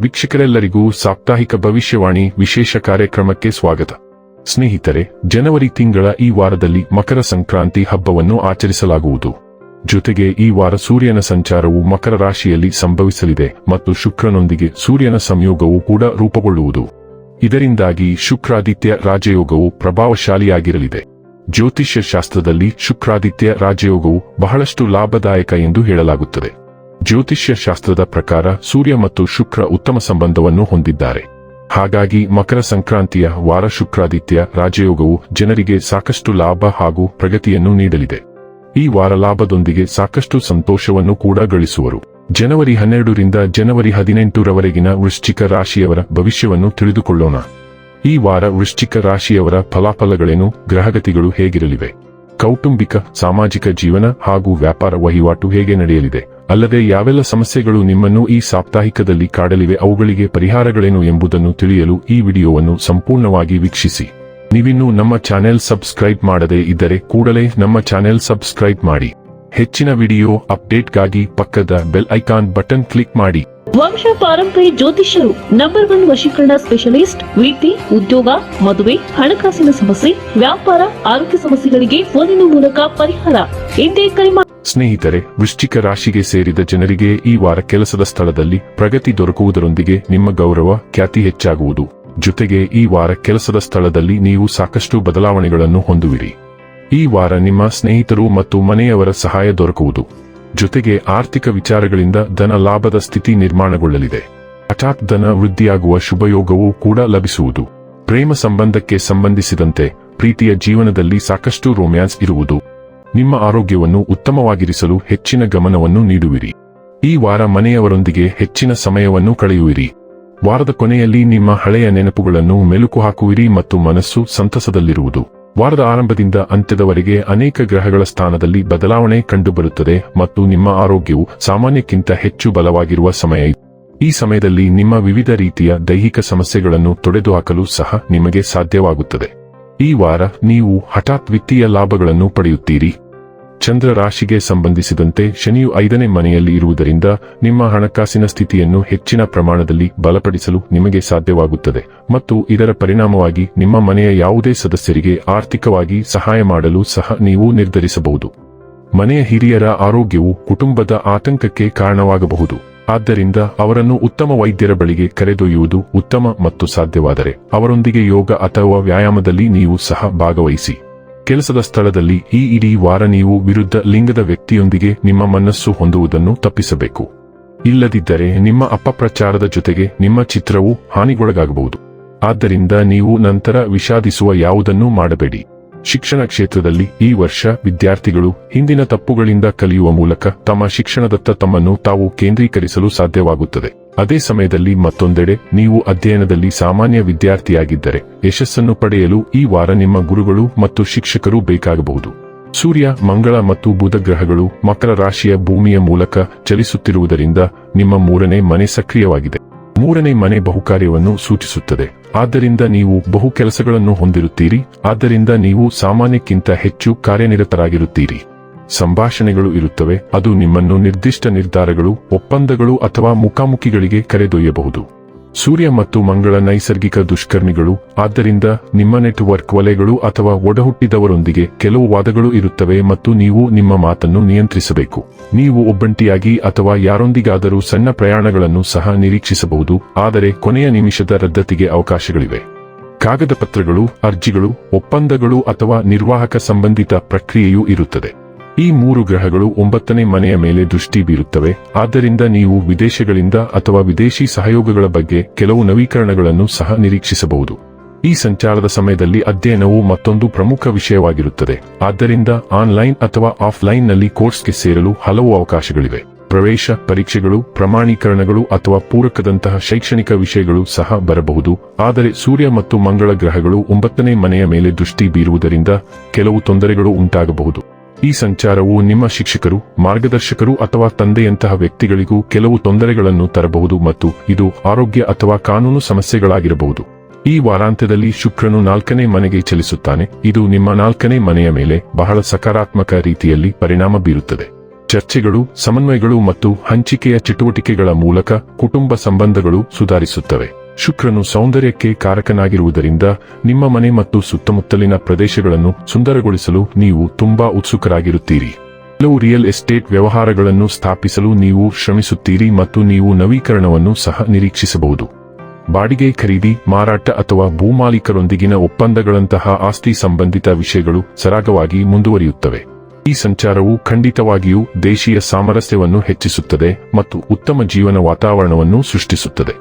ವೀಕ್ಷಕರೆಲ್ಲರಿಗೂ ಸಾಪ್ತಾಹಿಕ ಭವಿಷ್ಯವಾಣಿ ವಿಶೇಷ ಕಾರ್ಯಕ್ರಮಕ್ಕೆ ಸ್ವಾಗತ. ಸ್ನೇಹಿತರೆ, ಜನವರಿ ತಿಂಗಳ ಈ ವಾರದಲ್ಲಿ ಮಕರ ಸಂಕ್ರಾಂತಿ ಹಬ್ಬವನ್ನು ಆಚರಿಸಲಾಗುವುದು. ಜೊತೆಗೆ ಈ ವಾರ ಸೂರ್ಯನ ಸಂಚಾರವು ಮಕರ ರಾಶಿಯಲ್ಲಿ ಸಂಭವಿಸಲಿದೆ ಮತ್ತು ಶುಕ್ರನೊಂದಿಗೆ ಸೂರ್ಯನ ಸಂಯೋಗವು ಕೂಡ ರೂಪುಗೊಳ್ಳುವುದು. ಇದರಿಂದಾಗಿ ಶುಕ್ರಾದಿತ್ಯ ರಾಜಯೋಗವು ಪ್ರಭಾವಶಾಲಿಯಾಗಿರಲಿದೆ. ಜ್ಯೋತಿಷ್ಯ ಶಾಸ್ತ್ರದಲ್ಲಿ ಶುಕ್ರಾದಿತ್ಯ ರಾಜಯೋಗವು ಬಹಳಷ್ಟು ಲಾಭದಾಯಕ ಎಂದು ಹೇಳಲಾಗುತ್ತದೆ. ಜ್ಯೋತಿಷ್ಯ ಶಾಸ್ತ್ರದ ಪ್ರಕಾರ ಸೂರ್ಯ ಮತ್ತು ಶುಕ್ರ ಉತ್ತಮ ಸಂಬಂಧವನ್ನು ಹೊಂದಿದ್ದಾರೆ. ಹಾಗಾಗಿ ಮಕರ ಸಂಕ್ರಾಂತಿಯ ವಾರ ಶುಕ್ರಾದಿತ್ಯ ರಾಜಯೋಗವು ಜನರಿಗೆ ಸಾಕಷ್ಟು ಲಾಭ ಹಾಗೂ ಪ್ರಗತಿಯನ್ನು ನೀಡಲಿದೆ. ಈ ವಾರ ಲಾಭದೊಂದಿಗೆ ಸಾಕಷ್ಟು ಸಂತೋಷವನ್ನು ಕೂಡ ಗಳಿಸುವರು. ಜನವರಿ 12ರಿಂದ ಜನವರಿ 18ರವರೆಗಿನ ವೃಶ್ಚಿಕ ರಾಶಿಯವರ ಭವಿಷ್ಯವನ್ನು ತಿಳಿದುಕೊಳ್ಳೋಣ. ಈ ವಾರ ವೃಶ್ಚಿಕ ರಾಶಿಯವರ ಫಲಾಫಲಗಳೇನು, ಗ್ರಹಗತಿಗಳು ಹೇಗಿರಲಿವೆ, ಕೌಟುಂಬಿಕ ಸಾಮಾಜಿಕ ಜೀವನ ಹಾಗೂ ವ್ಯಾಪಾರ ವಹಿವಾಟು ಹೇಗೆ ನಡೆಯಲಿದೆ, ಅಲ್ಲದೆ ಯಾವೆಲ್ಲ ಸಮಸ್ಯೆಗಳು ನಿಮ್ಮನ್ನು ಈ ಸಾಪ್ತಾಹಿಕದಲ್ಲಿ ಕಾಡಲಿವೆ, ಅವುಗಳಿಗೆ ಪರಿಹಾರಗಳೇನು ಎಂಬುದನ್ನು ತಿಳಿಯಲು ಈ ವಿಡಿಯೋವನ್ನು ಸಂಪೂರ್ಣವಾಗಿ ವೀಕ್ಷಿಸಿ. ನೀವಿನ್ನೂ ನಮ್ಮ ಚಾನೆಲ್ ಸಬ್ಸ್ಕ್ರೈಬ್ ಮಾಡದೇ ಇದ್ದರೆ ಕೂಡಲೇ ನಮ್ಮ ಚಾನೆಲ್ ಸಬ್ಸ್ಕ್ರೈಬ್ ಮಾಡಿ. ಹೆಚ್ಚಿನ ವಿಡಿಯೋ ಅಪ್ಡೇಟ್ಗಾಗಿ ಪಕ್ಕದ ಬೆಲ್ ಐಕಾನ್ ಬಟನ್ ಕ್ಲಿಕ್ ಮಾಡಿ. ವಂಶ ಪಾರಂಪರ್ಯ ಜ್ಯೋತಿಷ್ಯರು ನಂಬರ್ 1 ವಶೀಕರಣ ಸ್ಪೆಷಲಿಸ್ಟ್. ವೃತ್ತಿ, ಉದ್ಯೋಗ, ಮದುವೆ, ಹಣಕಾಸಿನ ಸಮಸ್ಯೆ, ವ್ಯಾಪಾರ, ಆರೋಗ್ಯ ಸಮಸ್ಯೆಗಳಿಗೆ ಫೋನಿನ ಮೂಲಕ ಪರಿಹಾರ. ಇಂದೇ ಕರೆ ಮಾಡಿ. ಸ್ನೇಹಿತರೆ, ವೃಶ್ಚಿಕ ರಾಶಿಗೆ ಸೇರಿದ ಜನರಿಗೆ ಈ ವಾರ ಕೆಲಸದ ಸ್ಥಳದಲ್ಲಿ ಪ್ರಗತಿ ದೊರಕುವುದರೊಂದಿಗೆ ನಿಮ್ಮ ಗೌರವ, ಖ್ಯಾತಿ ಹೆಚ್ಚಾಗುವುದು. ಜೊತೆಗೆ ಈ ವಾರ ಕೆಲಸದ ಸ್ಥಳದಲ್ಲಿ ನೀವು ಸಾಕಷ್ಟು ಬದಲಾವಣೆಗಳನ್ನು ಹೊಂದುವಿರಿ. ಈ ವಾರ ನಿಮ್ಮ ಸ್ನೇಹಿತರು ಮತ್ತು ಮನೆಯವರ ಸಹಾಯ ದೊರಕುವುದು. ಜೊತೆಗೆ ಆರ್ಥಿಕ ವಿಚಾರಗಳಿಂದ ಧನ ಲಾಭದ ಸ್ಥಿತಿ ನಿರ್ಮಾಣಗೊಳ್ಳಲಿದೆ. ಹಠಾತ್ ಧನ ವೃದ್ಧಿಯಾಗುವ ಶುಭಯೋಗವೂ ಕೂಡ ಲಭಿಸುವುದು. ಪ್ರೇಮ ಸಂಬಂಧಕ್ಕೆ ಸಂಬಂಧಿಸಿದಂತೆ ಪ್ರೀತಿಯ ಜೀವನದಲ್ಲಿ ಸಾಕಷ್ಟು ರೊಮ್ಯಾನ್ಸ್ ಇರುವುದು. ನಿಮ್ಮ ಆರೋಗ್ಯವನ್ನು ಉತ್ತಮವಾಗಿರಿಸಲು ಹೆಚ್ಚಿನ ಗಮನವನ್ನು ನೀಡುವಿರಿ. ಈ ವಾರ ಮನೆಯವರೊಂದಿಗೆ ಹೆಚ್ಚಿನ ಸಮಯವನ್ನು ಕಳೆಯುವಿರಿ. ವಾರದ ಕೊನೆಯಲ್ಲಿ ನಿಮ್ಮ ಹಳೆಯ ನೆನಪುಗಳನ್ನು ಮೆಲುಕು ಹಾಕುವಿರಿ ಮತ್ತು ಮನಸ್ಸು ಸಂತಸದಲ್ಲಿರುವುದು. ವಾರದ ಆರಂಭದಿಂದ ಅಂತ್ಯದವರೆಗೆ ಅನೇಕ ಗ್ರಹಗಳ ಸ್ಥಾನದಲ್ಲಿ ಬದಲಾವಣೆ ಕಂಡುಬರುತ್ತದೆ ಮತ್ತು ನಿಮ್ಮ ಆರೋಗ್ಯವು ಸಾಮಾನ್ಯಕ್ಕಿಂತ ಹೆಚ್ಚು ಬಲವಾಗಿರುವ ಸಮಯ. ಈ ಸಮಯದಲ್ಲಿ ನಿಮ್ಮ ವಿವಿಧ ರೀತಿಯ ದೈಹಿಕ ಸಮಸ್ಯೆಗಳನ್ನು ತೊಡೆದುಹಾಕಲು ಸಹ ನಿಮಗೆ ಸಾಧ್ಯವಾಗುತ್ತದೆ. ಈ ವಾರ ನೀವು ಹಠಾತ್ ವಿತ್ತೀಯ ಲಾಭಗಳನ್ನು ಪಡೆಯುತ್ತೀರಿ. ಚಂದ್ರ ರಾಶಿಗೆ ಸಂಬಂಧಿಸಿದಂತೆ ಶನಿಯು 5ನೇ ಮನೆಯಲ್ಲಿ ಇರುವುದರಿಂದ ನಿಮ್ಮ ಹಣಕಾಸಿನ ಸ್ಥಿತಿಯನ್ನು ಹೆಚ್ಚಿನ ಪ್ರಮಾಣದಲ್ಲಿ ಬಲಪಡಿಸಲು ನಿಮಗೆ ಸಾಧ್ಯವಾಗುತ್ತದೆ ಮತ್ತು ಇದರ ಪರಿಣಾಮವಾಗಿ ನಿಮ್ಮ ಮನೆಯ ಯಾವುದೇ ಸದಸ್ಯರಿಗೆ ಆರ್ಥಿಕವಾಗಿ ಸಹಾಯ ಮಾಡಲು ಸಹ ನೀವು ನಿರ್ಧರಿಸಬಹುದು. ಮನೆಯ ಹಿರಿಯರ ಆರೋಗ್ಯವು ಕುಟುಂಬದ ಆತಂಕಕ್ಕೆ ಕಾರಣವಾಗಬಹುದು. ಆದ್ದರಿಂದ ಅವರನ್ನು ಉತ್ತಮ ವೈದ್ಯರ ಬಳಿಗೆ ಕರೆದೊಯ್ಯುವುದು ಉತ್ತಮ ಮತ್ತು ಸಾಧ್ಯವಾದರೆ ಅವರೊಂದಿಗೆ ಯೋಗ ಅಥವಾ ವ್ಯಾಯಾಮದಲ್ಲಿ ನೀವು ಸಹ ಭಾಗವಹಿಸಿ. ಕೆಲಸದ ಸ್ಥಳದಲ್ಲಿ ಈ ಇಡೀ ವಾರ ನೀವು ವಿರುದ್ಧ ಲಿಂಗದ ವ್ಯಕ್ತಿಯೊಂದಿಗೆ ನಿಮ್ಮ ಮನಸ್ಸು ಹೊಂದುವುದನ್ನು ತಪ್ಪಿಸಬೇಕು. ಇಲ್ಲದಿದ್ದರೆ ನಿಮ್ಮ ಅಪಪ್ರಚಾರದ ಜೊತೆಗೆ ನಿಮ್ಮ ಚಿತ್ರವು ಹಾನಿಗೊಳಗಾಗಬಹುದು. ಆದ್ದರಿಂದ ನೀವು ನಂತರ ವಿಷಾದಿಸುವ ಯಾವುದನ್ನೂ ಮಾಡಬೇಡಿ. ಶಿಕ್ಷಣ ಕ್ಷೇತ್ರದಲ್ಲಿ ಈ ವರ್ಷ ವಿದ್ಯಾರ್ಥಿಗಳು ಹಿಂದಿನ ತಪ್ಪುಗಳಿಂದ ಕಲಿಯುವ ಮೂಲಕ ತಮ್ಮ ಶಿಕ್ಷಣದತ್ತ ತಮ್ಮನ್ನು ತಾವು ಕೇಂದ್ರೀಕರಿಸಲು ಸಾಧ್ಯವಾಗುತ್ತದೆ. ಅದೇ ಸಮಯದಲ್ಲಿ ಮತ್ತೊಂದೆಡೆ ನೀವು ಅಧ್ಯಯನದಲ್ಲಿ ಸಾಮಾನ್ಯ ವಿದ್ಯಾರ್ಥಿಯಾಗಿದ್ದರೆ ಯಶಸ್ಸನ್ನು ಪಡೆಯಲು ಈ ವಾರ ನಿಮ್ಮ ಗುರುಗಳು ಮತ್ತು ಶಿಕ್ಷಕರು ಬೇಕಾಗಬಹುದು. ಸೂರ್ಯ, ಮಂಗಳ ಮತ್ತು ಬುಧ ಗ್ರಹಗಳು ಮಕರ ರಾಶಿಯ ಭೂಮಿಯ ಮೂಲಕ ಚಲಿಸುತ್ತಿರುವುದರಿಂದ ನಿಮ್ಮ 3ನೇ ಮನೆ ಸಕ್ರಿಯವಾಗಿದೆ. 3ನೇ ಮನೆ ಬಹುಕಾರ್ಯವನ್ನು ಸೂಚಿಸುತ್ತದೆ. ಆದ್ದರಿಂದ ನೀವು ಬಹು ಕೆಲಸಗಳನ್ನು ಹೊಂದಿರುತ್ತೀರಿ. ಆದ್ದರಿಂದ ನೀವು ಸಾಮಾನ್ಯಕ್ಕಿಂತ ಹೆಚ್ಚು ಕಾರ್ಯನಿರತರಾಗಿರುತ್ತೀರಿ. ಸಂಭಾಷಣೆಗಳು ಇರುತ್ತವೆ. ಅದು ನಿಮ್ಮನ್ನು ನಿರ್ದಿಷ್ಟ ನಿರ್ಧಾರಗಳು, ಒಪ್ಪಂದಗಳು ಅಥವಾ ಮುಖಾಮುಖಿಗಳಿಗೆ ಕರೆದೊಯ್ಯಬಹುದು. ಸೂರ್ಯ ಮತ್ತು ಮಂಗಳ ನೈಸರ್ಗಿಕ ದುಷ್ಕರ್ಮಿಗಳು. ಆದ್ದರಿಂದ ನಿಮ್ಮ ನೆಟ್ವರ್ಕ್ ವಲಯಗಳು ಅಥವಾ ಒಡಹುಟ್ಟಿದವರೊಂದಿಗೆ ಕೆಲವು ವಾದಗಳು ಇರುತ್ತವೆ ಮತ್ತು ನೀವು ನಿಮ್ಮ ಮಾತನ್ನು ನಿಯಂತ್ರಿಸಬೇಕು. ನೀವು ಒಬ್ಬಂಟಿಯಾಗಿ ಅಥವಾ ಯಾರೊಂದಿಗಾದರೂ ಸಣ್ಣ ಪ್ರಯಾಣಗಳನ್ನು ಸಹ ನಿರೀಕ್ಷಿಸಬಹುದು, ಆದರೆ ಕೊನೆಯ ನಿಮಿಷದ ರದ್ದತಿಗೆ ಅವಕಾಶಗಳಿವೆ. ಕಾಗದ ಪತ್ರಗಳು, ಅರ್ಜಿಗಳು, ಒಪ್ಪಂದಗಳು ಅಥವಾ ನಿರ್ವಾಹಕ ಸಂಬಂಧಿತ ಪ್ರಕ್ರಿಯೆಯೂ ಇರುತ್ತದೆ. ಈ 3 ಗ್ರಹಗಳು 9ನೇ ಮನೆಯ ಮೇಲೆ ದೃಷ್ಟಿ ಬೀರುತ್ತವೆ. ಆದ್ದರಿಂದ ನೀವು ವಿದೇಶಗಳಿಂದ ಅಥವಾ ವಿದೇಶಿ ಸಹಯೋಗಗಳ ಬಗ್ಗೆ ಕೆಲವು ನವೀಕರಣಗಳನ್ನು ಸಹ ನಿರೀಕ್ಷಿಸಬಹುದು. ಈ ಸಂಚಾರದ ಸಮಯದಲ್ಲಿ ಅಧ್ಯಯನವು ಮತ್ತೊಂದು ಪ್ರಮುಖ ವಿಷಯವಾಗಿರುತ್ತದೆ. ಆದ್ದರಿಂದ ಆನ್ಲೈನ್ ಅಥವಾ ಆಫ್ಲೈನ್ನಲ್ಲಿ ಕೋರ್ಸ್ಗೆ ಸೇರಲು ಹಲವು ಅವಕಾಶಗಳಿವೆ. ಪ್ರವೇಶ ಪರೀಕ್ಷೆಗಳು, ಪ್ರಮಾಣೀಕರಣಗಳು ಅಥವಾ ಪೂರಕದಂತಹ ಶೈಕ್ಷಣಿಕ ವಿಷಯಗಳು ಸಹ ಬರಬಹುದು. ಆದರೆ ಸೂರ್ಯ ಮತ್ತು ಮಂಗಳ ಗ್ರಹಗಳು 9ನೇ ಮನೆಯ ಮೇಲೆ ದೃಷ್ಟಿ ಬೀರುವುದರಿಂದ ಕೆಲವು ತೊಂದರೆಗಳು ಉಂಟಾಗಬಹುದು. ಈ ಸಂಚಾರವು ನಿಮ್ಮ ಶಿಕ್ಷಕರು, ಮಾರ್ಗದರ್ಶಕರು ಅಥವಾ ತಂದೆಯಂತಹ ವ್ಯಕ್ತಿಗಳಿಗೂ ಕೆಲವು ತೊಂದರೆಗಳನ್ನು ತರಬಹುದು ಮತ್ತು ಇದು ಆರೋಗ್ಯ ಅಥವಾ ಕಾನೂನು ಸಮಸ್ಯೆಗಳಾಗಿರಬಹುದು. ಈ ವಾರಾಂತ್ಯದಲ್ಲಿ ಶುಕ್ರನು 4ನೇ ಮನೆಗೆ ಚಲಿಸುತ್ತಾನೆ. ಇದು ನಿಮ್ಮ 4ನೇ ಮನೆಯ ಮೇಲೆ ಬಹಳ ಸಕಾರಾತ್ಮಕ ರೀತಿಯಲ್ಲಿ ಪರಿಣಾಮ ಬೀರುತ್ತದೆ. ಚರ್ಚೆಗಳು, ಸಮನ್ವಯಗಳು ಮತ್ತು ಹಂಚಿಕೆಯ ಚಟುವಟಿಕೆಗಳ ಮೂಲಕ ಕುಟುಂಬ ಸಂಬಂಧಗಳು ಸುಧಾರಿಸುತ್ತವೆ. ಶುಕ್ರನು ಸೌಂದರ್ಯಕ್ಕೆ ಕಾರಕನಾಗಿರುವುದರಿಂದ ನಿಮ್ಮ ಮನೆ ಮತ್ತು ಸುತ್ತಮುತ್ತಲಿನ ಪ್ರದೇಶಗಳನ್ನು ಸುಂದರಗೊಳಿಸಲು ನೀವು ತುಂಬಾ ಉತ್ಸುಕರಾಗಿರುತ್ತೀರಿ. ಕೆಲವು ರಿಯಲ್ ಎಸ್ಟೇಟ್ ವ್ಯವಹಾರಗಳನ್ನು ಸ್ಥಾಪಿಸಲು ನೀವು ಶ್ರಮಿಸುತ್ತೀರಿ ಮತ್ತು ನೀವು ನವೀಕರಣವನ್ನು ಸಹ ನಿರೀಕ್ಷಿಸಬಹುದು. ಬಾಡಿಗೆ ಖರೀದಿ, ಮಾರಾಟ ಅಥವಾ ಭೂಮಾಲೀಕರೊಂದಿಗಿನ ಒಪ್ಪಂದಗಳಂತಹ ಆಸ್ತಿ ಸಂಬಂಧಿತ ವಿಷಯಗಳು ಸರಾಗವಾಗಿ ಮುಂದುವರಿಯುತ್ತವೆ. ಈ ಸಂಚಾರವು ಖಂಡಿತವಾಗಿಯೂ ದೇಶೀಯ ಸಾಮರಸ್ಯವನ್ನು ಹೆಚ್ಚಿಸುತ್ತದೆ ಮತ್ತು ಉತ್ತಮ ಜೀವನ ವಾತಾವರಣವನ್ನು ಸೃಷ್ಟಿಸುತ್ತದೆ.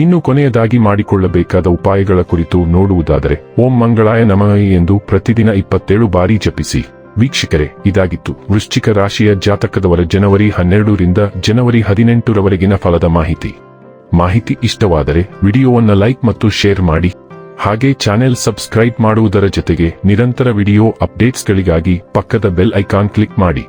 ಇನ್ನು ಕೊನೆಯದಾಗಿ ಮಾಡಿಕೊಳ್ಳಬೇಕಾದ ಉಪಾಯಗಳ ಕುರಿತು ನೋಡುವುದಾದರೆ, ಓಂ ಮಂಗಳಾಯ ನಮಃ ಎಂದು ಪ್ರತಿದಿನ 27 ಬಾರಿ ಜಪಿಸಿ. ವೀಕ್ಷಕರೇ, ಇದಾಗಿತ್ತು ವೃಶ್ಚಿಕ ರಾಶಿಯ ಜಾತಕದವರ ಜನವರಿ 12 ರಿಂದ ಜನವರಿ 18 ರವರೆಗಿನ ಫಲದ ಮಾಹಿತಿ ಇಷ್ಟವಾದರೆ ವಿಡಿಯೋವನ್ನು ಲೈಕ್ ಮತ್ತು ಶೇರ್ ಮಾಡಿ. ಹಾಗೆ ಚಾನೆಲ್ ಸಬ್ಸ್ಕ್ರೈಬ್ ಮಾಡುವುದರ ಜೊತೆಗೆ ನಿರಂತರ ವಿಡಿಯೋ ಅಪ್ಡೇಟ್ಸ್ಗಳಿಗಾಗಿ ಪಕ್ಕದ ಬೆಲ್ ಐಕಾನ್ ಕ್ಲಿಕ್ ಮಾಡಿ.